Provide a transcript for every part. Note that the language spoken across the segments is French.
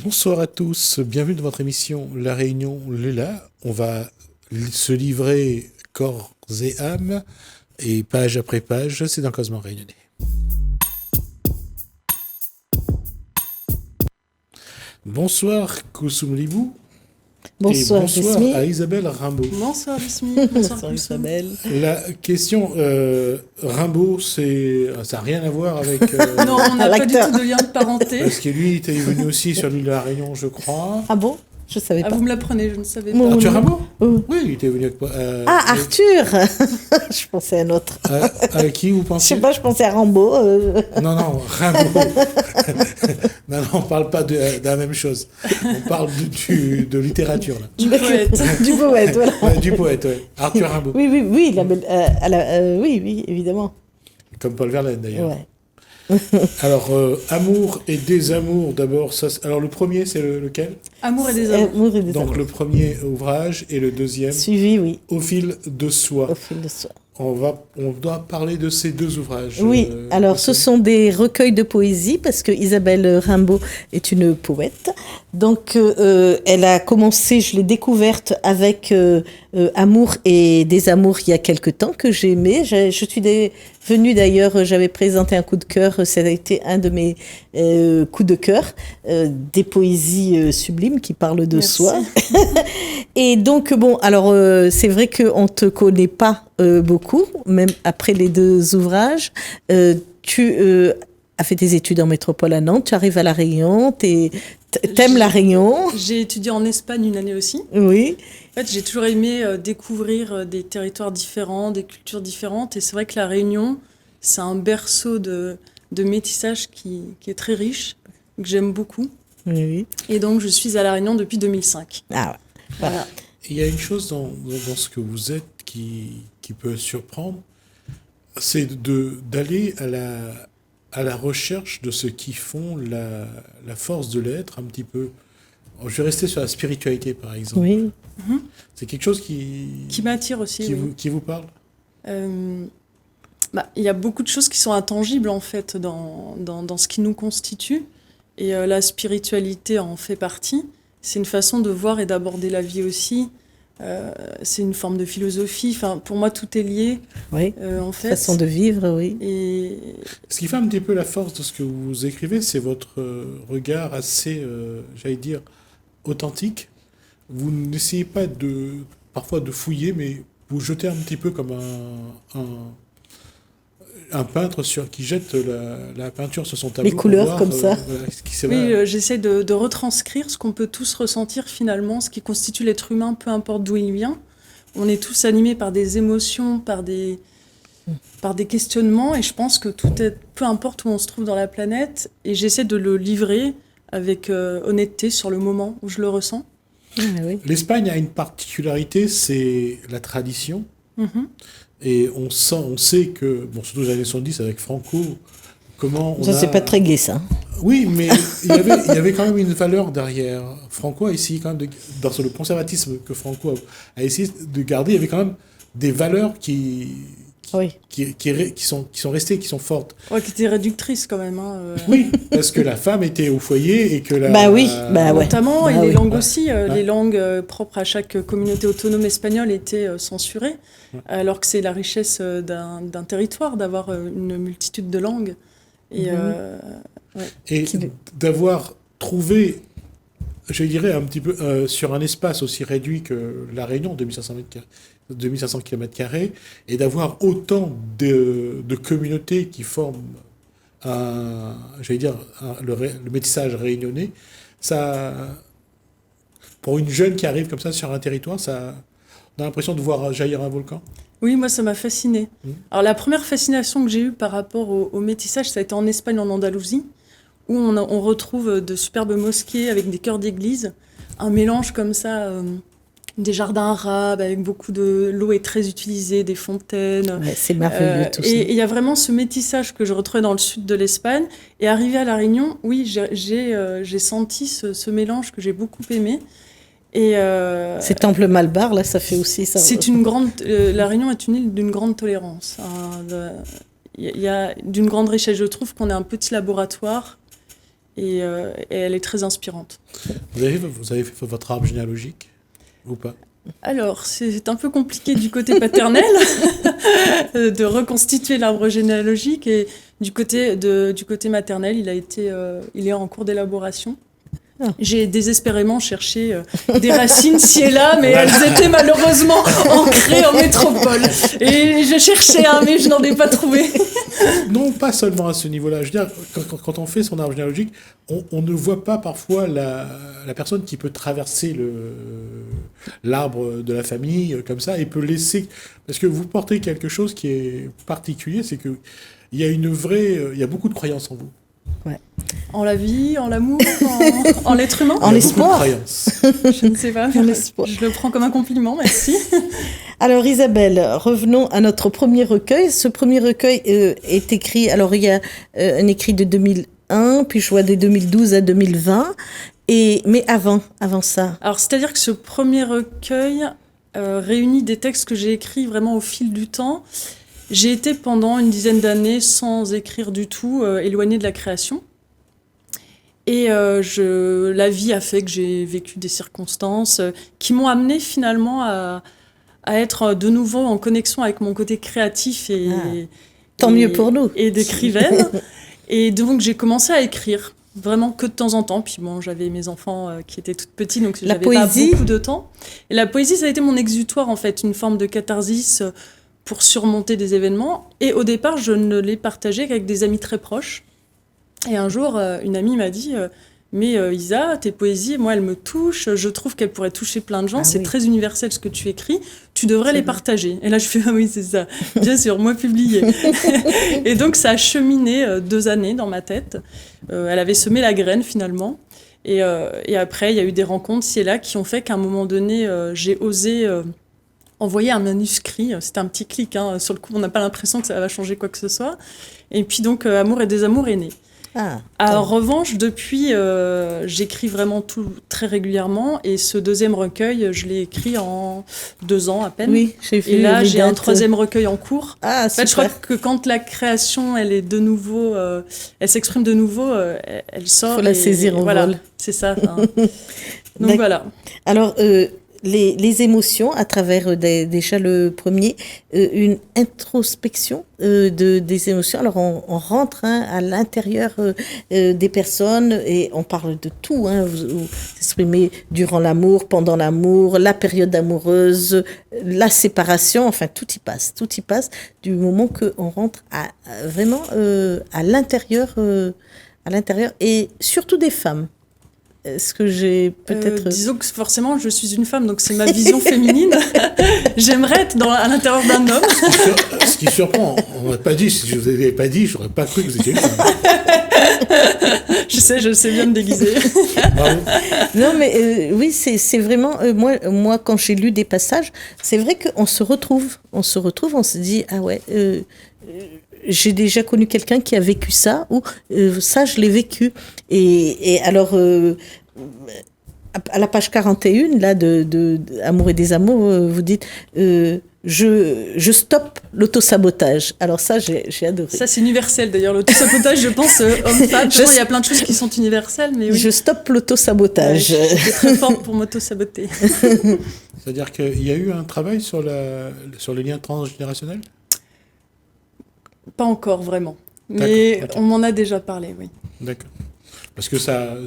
Bonsoir à tous, bienvenue dans votre émission La Réunion Lula. On va se livrer corps et âme, et page après page, c'est dans Cosmo Réunionnais. Bonsoir Koussoum Libou. Bonsoir, et bonsoir Bismi. à Isabelle Rimbaud. Bonsoir Bismi, bonsoir Isabelle. La question Rimbaud, ça n'a rien à voir avec... Non, on n'a pas du L'acteur. tout de lien de parenté. Parce que lui, il était venu aussi sur l'île de la Réunion, je crois. Ah bon? Je savais Ah, pas. vous me l'apprenez, je ne savais Mon- pas. Arthur Rimbaud Oh. Oui, il était venu avec... Ah, Arthur. Je pensais à un autre. Avec qui vous Je pensiez? sais pas, je pensais à Rambo. Non, Rimbaud. Non, on parle pas de la même chose. On parle de littérature, là. Du poète. Du poète, voilà. Ouais, du poète, ouais. Arthur Rimbaud. Oui, oui, évidemment. Comme Paul Verlaine, d'ailleurs. Ouais. Alors, amour et désamour, d'abord. Alors, le premier, c'est lequel? Amour et des amours. Amour et des Donc, amours. le premier ouvrage et le deuxième, Suivi, oui, Au fil de soi. au fil de soi. On doit parler de ces deux ouvrages. Oui, alors ce sont des recueils de poésie parce que Isabelle Rimbaud est une poète. Donc elle a commencé, je l'ai découverte avec Amour et Désamour il y a quelque temps que j'ai aimé. Je suis venue d'ailleurs, j'avais présenté un coup de cœur, ça a été un de mes coups de cœur, des poésies sublimes qui parlent de Merci. soi. Et donc, bon, alors, c'est vrai qu'on ne te connaît pas beaucoup, même après les deux ouvrages. Tu as fait tes études en métropole à Nantes, tu arrives à La Réunion, t'aimes La Réunion. J'ai étudié en Espagne une année aussi. Oui, En fait, j'ai toujours aimé découvrir des territoires différents, des cultures différentes. Et c'est vrai que La Réunion, c'est un berceau de métissage qui est très riche, que j'aime beaucoup. oui. Et donc, je suis à La Réunion depuis 2005. Ah, ouais. Voilà. Il y a une chose dans ce que vous êtes qui peut surprendre, c'est d'aller à la recherche de ce qui font la force de l'être un petit peu. Je vais rester sur la spiritualité, par exemple. Oui. C'est quelque chose qui m'attire aussi. Oui. qui vous parle? Il y a beaucoup de choses qui sont intangibles en fait dans ce qui nous constitue et la spiritualité en fait partie. C'est une façon de voir et d'aborder la vie aussi. C'est une forme de philosophie. Enfin, pour moi, tout est lié Oui. en fait. Façon de vivre, oui. Et Ce qui fait un petit peu la force de ce que vous écrivez, c'est votre regard assez, j'allais dire, authentique. Vous n'essayez pas parfois de fouiller, mais vous jetez un petit peu comme un peintre qui jette la peinture sur son tableau. Les couleurs pour voir, comme ça. voilà, ce qui s'est- oui, j'essaie de retranscrire ce qu'on peut tous ressentir finalement, ce qui constitue l'être humain, peu importe d'où il vient. On est tous animés par des émotions, par des questionnements, et je pense que peu importe où on se trouve dans la planète, et j'essaie de le livrer avec honnêteté sur le moment où je le ressens. Ah, oui. L'Espagne a une particularité, c'est la tradition. Mhm. Et on sait que, bon, surtout les années 70 avec Franco, comment on Ça, c'est a... pas très gai, ça. Oui, mais il y avait quand même une valeur derrière. Franco a essayé quand même, dans le conservatisme que Franco a essayé de garder, il y avait quand même des valeurs qui Oui. sont restées, qui sont fortes. Ouais, qui était réductrice quand même. Oui, parce que la femme était au foyer et que la... Bah oui, bah ouais. Notamment, Bah et les oui. langues aussi. Ouais. Les langues propres à chaque communauté autonome espagnole étaient censurées, alors que c'est la richesse d'un territoire d'avoir une multitude de langues. Et, Et d'avoir trouvé, je dirais, un petit peu sur un espace aussi réduit que La Réunion, 2500 km², et d'avoir autant de communautés qui forment le métissage réunionnais, ça, pour une jeune qui arrive comme ça sur un territoire, on a l'impression de voir jaillir un volcan. oui, moi, ça m'a fascinée. Mmh. Alors, la première fascination que j'ai eue par rapport au métissage, ça a été en Espagne, en Andalousie, où on retrouve de superbes mosquées avec des chœurs d'église, un mélange comme ça, des jardins arabes avec beaucoup de... L'eau est très utilisée, des fontaines. Ouais, c'est merveilleux, tout ça. Et il y a vraiment ce métissage que je retrouvais dans le sud de l'Espagne. Et arrivé à La Réunion, oui, j'ai senti ce mélange que j'ai beaucoup aimé. Et Ces temples Malbar, là, ça fait aussi ça. c'est une grande. La Réunion est une île d'une grande tolérance. Il y a d'une grande richesse. Je trouve qu'on est un petit laboratoire et elle est très inspirante. Vous avez fait votre arbre généalogique ou pas? Alors, c'est un peu compliqué du côté paternel de reconstituer l'arbre généalogique, et du côté maternel, il est en cours d'élaboration. Ah. J'ai désespérément cherché des racines ci et là, mais elles étaient malheureusement ancrées en métropole. Et je cherchais, mais je n'en ai pas trouvé. Non, pas seulement à ce niveau-là. Je veux dire, quand on fait son arbre généalogique, on ne voit pas parfois la personne qui peut traverser l'arbre de la famille comme ça et peut laisser... Parce que vous portez quelque chose qui est particulier, c'est qu'il y a il y a beaucoup de croyances en vous. Ouais. En la vie, en l'amour, en l'être humain. En l'espoir. Je ne sais pas. En l'espoir. Je le prends comme un compliment, merci. Alors Isabelle, revenons à notre premier recueil. Ce premier recueil est écrit, alors il y a un écrit de 2001, puis je vois de 2012 à 2020, mais avant ça. Alors c'est-à-dire que ce premier recueil réunit des textes que j'ai écrits vraiment au fil du temps. J'ai été pendant une dizaine d'années sans écrire du tout, éloignée de la création. Et la vie a fait que j'ai vécu des circonstances qui m'ont amenée finalement à être de nouveau en connexion avec mon côté créatif Tant mieux pour nous. Et d'écrivaine. Et donc j'ai commencé à écrire, vraiment que de temps en temps. Puis bon, j'avais mes enfants qui étaient toutes petits, donc j'avais pas beaucoup de temps. Et la poésie, ça a été mon exutoire en fait, une forme de catharsis pour surmonter des événements. Et au départ, je ne l'ai partagé qu'avec des amis très proches. Et un jour, une amie m'a dit mais Isa, tes poésies, moi, elles me touchent. Je trouve qu'elles pourraient toucher plein de gens. C'est très universel ce que tu écris. Tu devrais les partager. Et là, je fais ah oui, c'est ça. Bien sûr, moi publié. Et donc, ça a cheminé 2 années dans ma tête. Elle avait semé la graine finalement. Et après, il y a eu des rencontres ci et là qui ont fait qu'à un moment donné, j'ai osé envoyer un manuscrit. C'était un petit clic. Sur le coup, on n'a pas l'impression que ça va changer quoi que ce soit. Et puis donc, Amour et Désamour est né. En revanche, depuis, j'écris vraiment tout très régulièrement, et ce deuxième recueil, je l'ai écrit en 2 ans à peine. Oui, j'ai vu. Et là, j'ai un 3e recueil en cours. Ah, super. En fait, je crois que quand la création, elle est de nouveau, elle s'exprime de nouveau, elle sort. Il faut la saisir au vol. C'est ça. Donc voilà. Alors, les émotions, à travers déjà le premier, une introspection des émotions. Alors, on rentre à l'intérieur des personnes et on parle de tout. Vous exprimez durant l'amour, pendant l'amour, la période amoureuse, la séparation, enfin, tout y passe. Tout y passe du moment qu'on rentre vraiment à l'intérieur et surtout des femmes. Est-ce que j'ai peut-être... disons que forcément, je suis une femme, donc c'est ma vision féminine. J'aimerais être à l'intérieur d'un homme. Ce qui surprend, on m'a pas dit, si je vous avais pas dit, j'aurais pas cru que vous étiez une femme. Je sais bien me déguiser. Bravo. Non, mais oui, c'est vraiment... moi, quand j'ai lu des passages, c'est vrai qu'on se retrouve. On se dit, ah ouais... j'ai déjà connu quelqu'un qui a vécu ça, ou ça, je l'ai vécu. Et alors, à la page 41, là, de Amour et Désamour, vous dites je stoppe l'autosabotage. Alors ça, j'ai adoré. Ça, c'est universel, d'ailleurs. L'autosabotage, je pense, homme-femme. Il y a plein de choses qui sont universelles, mais oui. Je stoppe l'autosabotage. Ouais, je suis très forte pour m'auto-saboter. C'est-à-dire qu'il y a eu un travail sur les liens transgénérationnels ? Pas encore, vraiment. Mais on m'en a déjà parlé, oui. D'accord. Parce que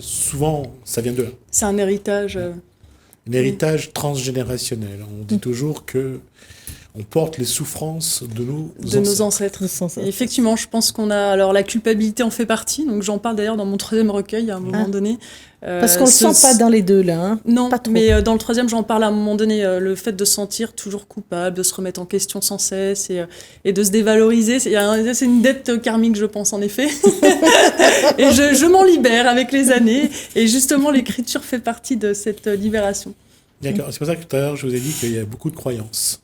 souvent, ça vient de là. C'est un héritage... Un héritage transgénérationnel. On dit toujours que on porte les souffrances de nos ancêtres. Et effectivement, je pense qu'on a... Alors, la culpabilité en fait partie. Donc, j'en parle d'ailleurs dans mon 3e recueil à un moment donné. Parce qu'on ne le sent pas dans les deux, là. Non, pas trop. Mais dans le 3e, j'en parle à un moment donné. Le fait de se sentir toujours coupable, de se remettre en question sans cesse et de se dévaloriser. C'est une dette karmique, je pense, en effet. Et je m'en libère avec les années. Et justement, l'écriture fait partie de cette libération. D'accord. C'est pour ça que tout à l'heure, je vous ai dit qu'il y a beaucoup de croyances.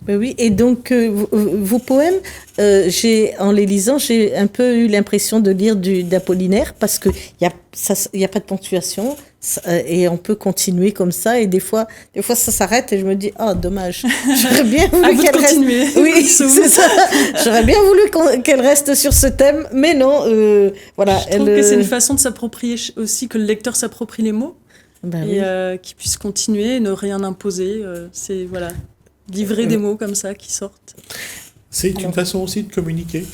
Ben oui, et donc vos poèmes, en les lisant, j'ai un peu eu l'impression de lire d'Apollinaire, parce qu'il y a pas de ponctuation, Et on peut continuer comme ça. Et des fois ça s'arrête et je me dis, oh, dommage. J'aurais bien voulu qu'elle reste. Oui, c'est ça. J'aurais bien voulu qu'elle reste sur ce thème, mais non. Voilà. Je trouve que c'est une façon de s'approprier aussi, que le lecteur s'approprie les mots et qu'il puisse continuer et ne rien imposer. C'est voilà, livrer des mots comme ça qui sortent. C'est une façon aussi de communiquer,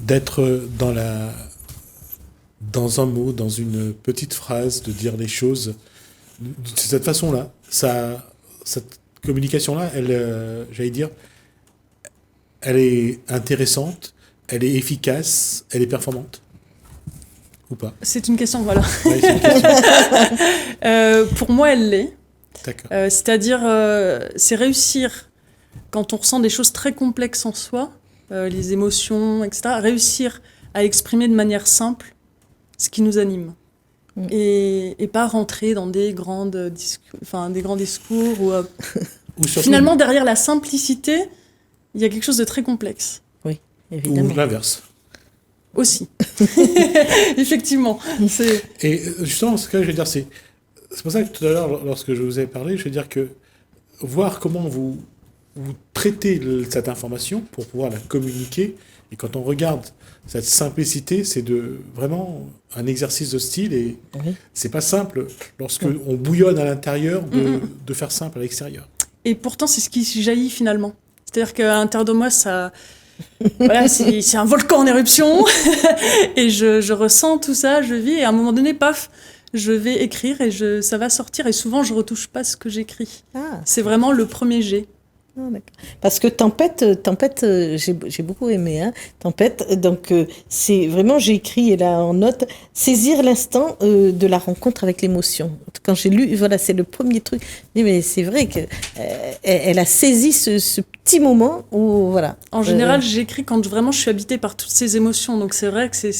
d'être dans un mot, dans une petite phrase, de dire les choses. De cette façon-là, cette communication-là, j'allais dire, elle est intéressante, elle est efficace, elle est performante. Ou pas? C'est une question, voilà. Ouais, c'est une question. Pour moi, elle l'est. D'accord. C'est-à-dire, c'est réussir, quand on ressent des choses très complexes en soi, les émotions, etc., réussir à exprimer de manière simple ce qui nous anime. Et pas rentrer dans des grands discours où finalement, derrière la simplicité, il y a quelque chose de très complexe. Oui, évidemment. Ou l'inverse. Aussi. Effectivement. Et justement, ce que je veux dire, c'est pour ça que tout à l'heure, lorsque je vous ai parlé, je veux dire que voir comment vous traitez cette information pour pouvoir la communiquer, et quand on regarde cette simplicité, c'est vraiment un exercice de style, et c'est pas simple lorsque on bouillonne à l'intérieur de faire simple à l'extérieur. Et pourtant, c'est ce qui jaillit finalement. C'est-à-dire qu'à l'intérieur de moi, voilà, c'est un volcan en éruption, et je ressens tout ça, je vis, et à un moment donné, paf, je vais écrire et ça va sortir, et souvent je retouche pas ce que j'écris. C'est vraiment le premier jet. Parce que Tempête, j'ai beaucoup aimé, hein. Tempête, donc c'est vraiment, j'ai écrit et là en note, saisir l'instant de la rencontre avec l'émotion. Quand j'ai lu, voilà, c'est le premier truc. Je dis, mais c'est vrai que elle a saisi ce petit moment où, voilà. En général, j'écris quand vraiment je suis habitée par toutes ces émotions, donc c'est vrai que c'est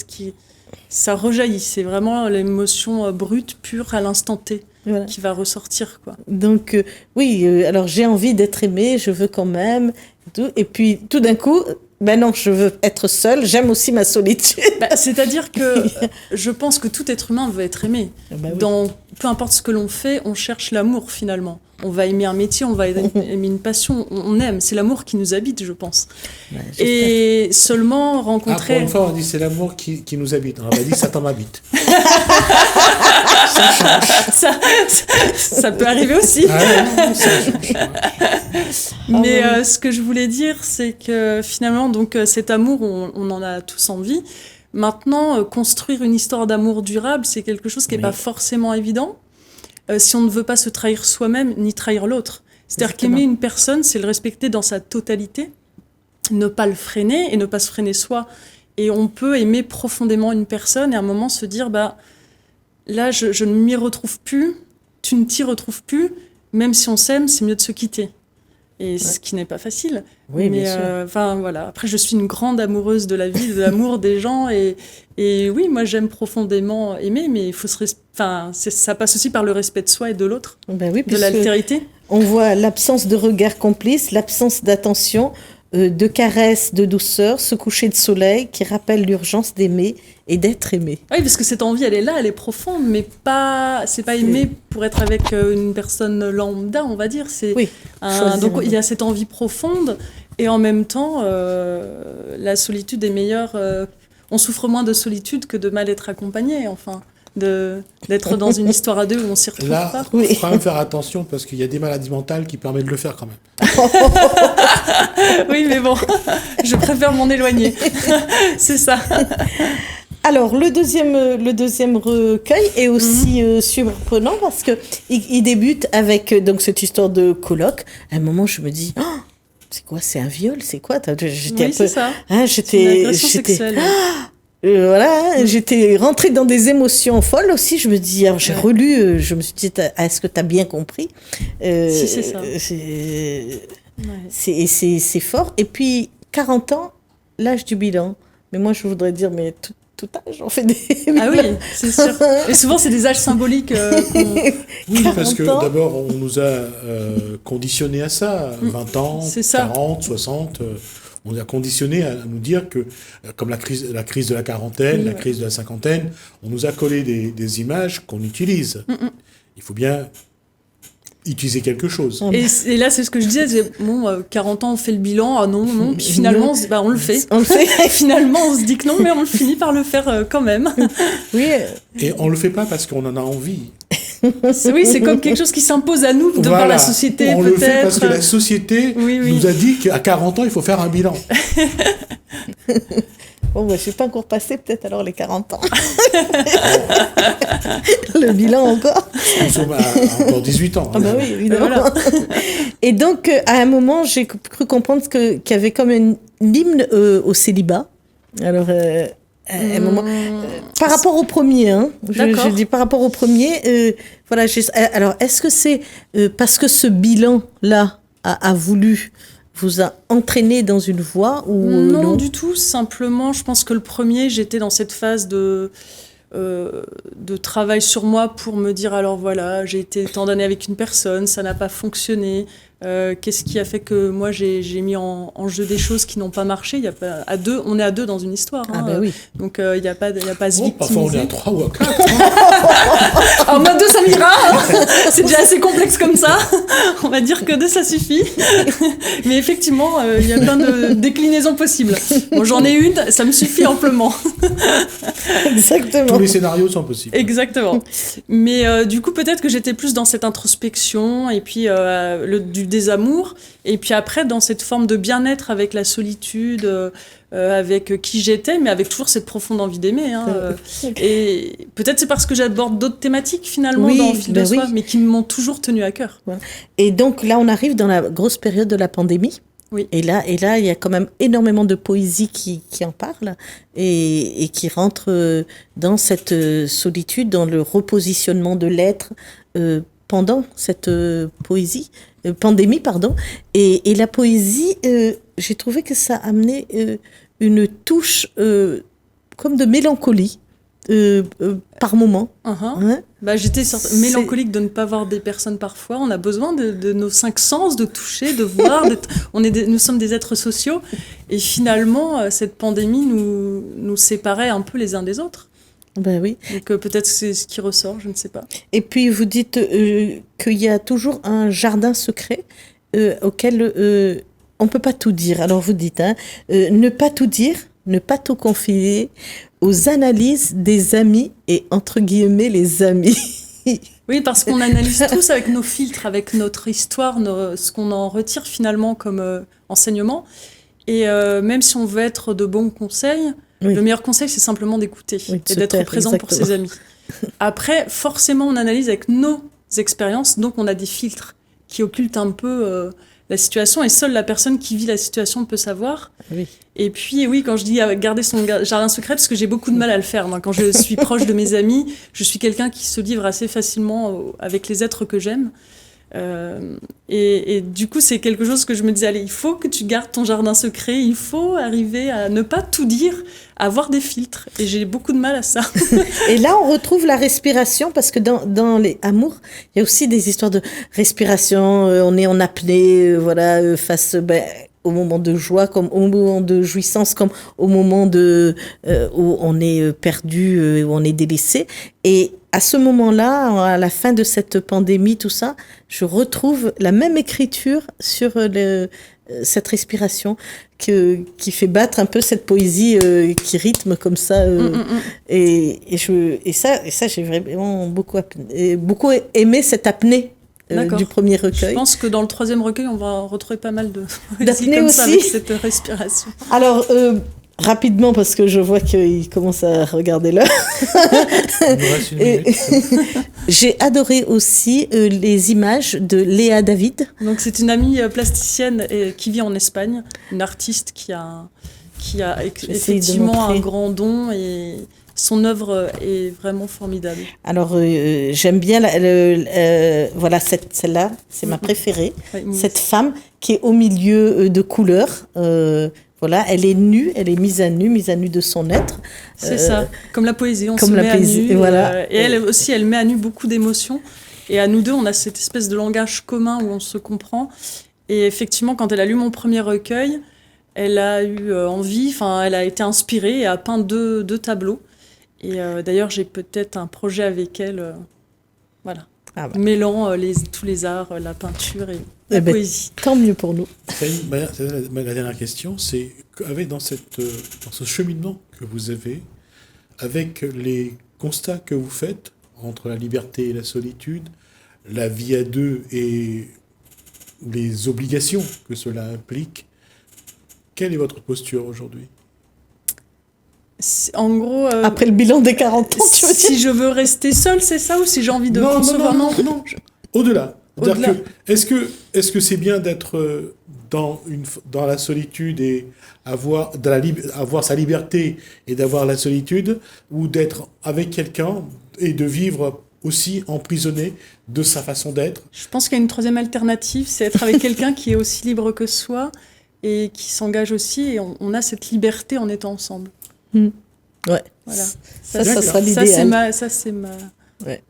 ça rejaillit, c'est vraiment l'émotion brute, pure, à l'instant T. Voilà. Qui va ressortir, quoi. Donc, oui, alors j'ai envie d'être aimée, je veux quand même, et puis tout d'un coup, ben non, je veux être seule, j'aime aussi ma solitude. C'est-à-dire que je pense que tout être humain veut être aimé. Oui. Peu importe ce que l'on fait, on cherche l'amour, finalement. On va aimer un métier, on va aimer une passion, on aime. C'est l'amour qui nous habite, je pense. Et seulement rencontrer... pour une fois, on dit c'est l'amour qui nous habite. On va dire Satan m'habite. Ça change. Ça peut arriver aussi. Ça change. Mais ce que je voulais dire, c'est que finalement, donc, cet amour, on en a tous envie. Maintenant, construire une histoire d'amour durable, c'est quelque chose qui n'est pas forcément évident. Si on ne veut pas se trahir soi-même, ni trahir l'autre. C'est-à-dire qu'aimer une personne, c'est le respecter dans sa totalité, ne pas le freiner et ne pas se freiner soi. Et on peut aimer profondément une personne et à un moment se dire, là, je ne m'y retrouve plus, tu ne t'y retrouves plus, même si on s'aime, c'est mieux de se quitter. Et ce qui n'est pas facile. Oui, mais voilà. Après, je suis une grande amoureuse de la vie, de l'amour des gens. Et oui, moi, j'aime profondément aimer, mais il faut ça passe aussi par le respect de soi et de l'autre, de l'altérité. On voit l'absence de regard complice, l'absence d'attention, de caresses, de douceur, ce coucher de soleil qui rappelle l'urgence d'aimer et d'être aimé. Oui, parce que cette envie, elle est là, elle est profonde, mais c'est pas aimer pour être avec une personne lambda, on va dire. Donc il y a cette envie profonde, et en même temps, la solitude est meilleure. On souffre moins de solitude que de mal être accompagné, enfin. D'être dans une histoire à deux où on s'y retrouve pas. Là, il faut quand même faire attention parce qu'il y a des maladies mentales qui permettent de le faire quand même. Oui, mais bon, je préfère m'en éloigner. C'est ça. Alors, le deuxième recueil est aussi surprenant parce qu'il débute avec donc, cette histoire de colloque. À un moment, je me dis... c'est quoi? C'est un viol? C'est quoi? C'est ça. J'étais... C'est une agression sexuelle. J'étais rentrée dans des émotions folles aussi. Je me dis, alors j'ai relu, je me suis dit, est-ce que tu as bien compris? Si, c'est ça. C'est fort. Et puis, 40 ans, l'âge du bilan. Mais moi, je voudrais dire, mais tout âge, on fait des... Ah oui, c'est sûr. Et souvent, c'est des âges symboliques. Oui, parce que d'abord, on nous a conditionnés à ça. 20 ans, 40, 60... On nous a conditionné à nous dire que, comme la crise de la quarantaine, Oui, la ouais. crise de la cinquantaine, on nous a collé des images qu'on utilise. Il faut bien utiliser quelque chose. Et là, c'est ce que je disais, 40 ans, on fait le bilan, ah non, non, puis finalement, on le fait. On le fait. Et finalement, on se dit que non, mais on le finit par le faire quand même. Oui, Et on le fait pas parce qu'on en a envie. Oui, c'est comme quelque chose qui s'impose à nous, de par la société, on peut-être. le fait parce que la société Oui. nous a dit qu'à 40 ans, il faut faire un bilan. bon, je suis pas encore passée, peut-être alors les 40 ans. Le bilan encore. Nous sommes à encore 18 ans. Ah bah oui, évidemment. Voilà. Et donc, à un moment, j'ai cru comprendre qu'il y avait comme une hymne au célibat. Alors, à un moment, par rapport au premier, hein, je dis par rapport au premier, voilà. Alors, est-ce que c'est parce que ce bilan-là a voulu vous a entraîné dans une voie ou non, du tout. Simplement, je pense que le premier, j'étais dans cette phase de travail sur moi pour me dire, alors voilà, j'ai été tant d'années avec une personne, ça n'a pas fonctionné. Qu'est-ce qui a fait que moi j'ai mis en jeu des choses qui n'ont pas marché? Il y a pas à deux, on est à deux dans une histoire. Ah bah oui. Donc il y a pas à se victimiser. Parfois on est à 3 ou à 4. Alors moi 2 ça m'ira. C'est déjà assez complexe comme ça. On va dire que 2 ça suffit. Mais effectivement il y a plein de déclinaisons possibles. Bon, j'en ai une, ça me suffit amplement. Exactement. Tous les scénarios sont possibles. Exactement. Mais du coup, peut-être que j'étais plus dans cette introspection et puis du désamour. Et puis après, dans cette forme de bien-être avec la solitude, avec qui j'étais, mais avec toujours cette profonde envie d'aimer. Et peut-être c'est parce que j'aborde d'autres thématiques finalement dans Fil de Soie, mais qui m'ont toujours tenu à cœur. Et donc là, on arrive dans la grosse période de la pandémie. Oui. Et là, il y a quand même énormément de poésie qui en parle et qui rentre dans cette solitude, dans le repositionnement de l'être pendant cette pandémie, pardon. Et la poésie, j'ai trouvé que ça amenait une touche comme de mélancolie par moment. Hein? J'étais mélancolique de ne pas voir des personnes parfois. On a besoin de nos 5 sens, de toucher, de voir. Nous sommes des êtres sociaux. Et finalement, cette pandémie nous séparait un peu les uns des autres. Ben oui. Donc peut-être c'est ce qui ressort, je ne sais pas. Et puis vous dites qu'il y a toujours un jardin secret auquel on ne peut pas tout dire. Alors vous dites, ne pas tout dire, ne pas tout confier aux analyses des amis et entre guillemets les amis. Oui, parce qu'on analyse tous avec nos filtres, avec notre histoire, ce qu'on en retire finalement comme enseignement. Et même si on veut être de bons conseils, le meilleur conseil, c'est simplement d'écouter et d'être présent pour ses amis. Après, forcément, on analyse avec nos expériences, donc on a des filtres qui occultent un peu la situation, et seule la personne qui vit la situation peut savoir. Oui. Et puis, oui, quand je dis garder son jardin secret, parce que j'ai beaucoup de mal à le faire. Moi, quand je suis proche de mes amis, je suis quelqu'un qui se livre assez facilement avec les êtres que j'aime. Et du coup, c'est quelque chose que je me disais, allez, il faut que tu gardes ton jardin secret, il faut arriver à ne pas tout dire, à avoir des filtres. Et j'ai beaucoup de mal à ça. Et là, on retrouve la respiration, parce que dans les amours, il y a aussi des histoires de respiration, on est en apnée, voilà, face au moment de joie, comme au moment de jouissance, comme au moment où on est perdu, où on est délaissé. Et à ce moment-là, à la fin de cette pandémie, tout ça, je retrouve la même écriture sur cette respiration qui fait battre un peu cette poésie qui rythme comme ça. Et ça, j'ai vraiment beaucoup aimé cette apnée. Du premier recueil. Je pense que dans le 3e recueil, on va retrouver pas mal d'apnée comme ça avec cette respiration. Alors, rapidement, parce que je vois qu'il commence à regarder l'heure. J'ai adoré aussi les images de Léa David. Donc, c'est une amie plasticienne qui vit en Espagne, une artiste qui a effectivement un grand don, et son œuvre est vraiment formidable. Alors, j'aime bien voilà, celle-là, c'est ma préférée. Oui, cette femme qui est au milieu de couleurs. Voilà, elle est nue, elle est mise à nu de son être. C'est ça, comme la poésie, on se met à nu. Et, voilà. Et elle aussi, elle met à nu beaucoup d'émotions. Et à nous deux, on a cette espèce de langage commun où on se comprend. Et effectivement, quand elle a lu mon premier recueil, Elle a eu envie, enfin, elle a été inspirée et a peint deux tableaux. Et d'ailleurs, j'ai peut-être un projet avec elle, voilà, mêlant tous les arts, la peinture et la poésie. Tant mieux pour nous. La dernière question, c'est dans ce cheminement que vous avez, avec les constats que vous faites entre la liberté et la solitude, la vie à deux et les obligations que cela implique, quelle est votre posture aujourd'hui ? En gros... Après le bilan des 40 ans, tu veux dire ? Si je veux rester seule, c'est ça ? Ou si j'ai envie de concevoir... Non. Au-delà. Est-ce que c'est bien d'être dans la solitude et avoir sa liberté et d'avoir la solitude, ou d'être avec quelqu'un et de vivre aussi emprisonné de sa façon d'être ? Je pense qu'il y a une troisième alternative, c'est être avec quelqu'un qui est aussi libre que soi et qui s'engage aussi, et on a cette liberté en étant ensemble. Ouais. Voilà. Ça sera l'idéal. Ça, c'est Ouais.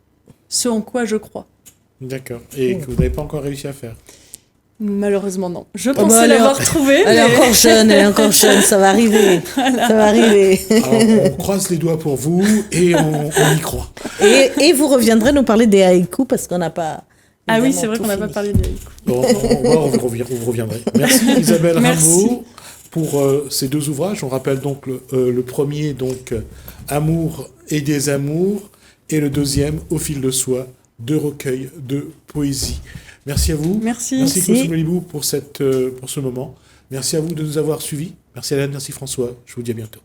ce en quoi je crois. D'accord. Et que vous n'avez pas encore réussi à faire ? Malheureusement, non. Je pensais l'avoir trouvé. Elle est encore jeune, ça va arriver. Voilà. Ça va arriver. Alors, on croise les doigts pour vous et on y croit. Et vous reviendrez nous parler des haïkus parce qu'on n'a pas... Ah oui, c'est vrai qu'on n'a pas parlé des haïkus. Bon, vous reviendrez. Merci Isabelle Rimbaud pour ces deux ouvrages. On rappelle donc le premier, donc Amour et des amours, et le deuxième, Au fil de soi, deux recueils de poésie. Merci à vous. Merci. Merci Koussoum Lelibou pour ce moment. Merci à vous de nous avoir suivis. Merci Hélène, merci François. Je vous dis à bientôt.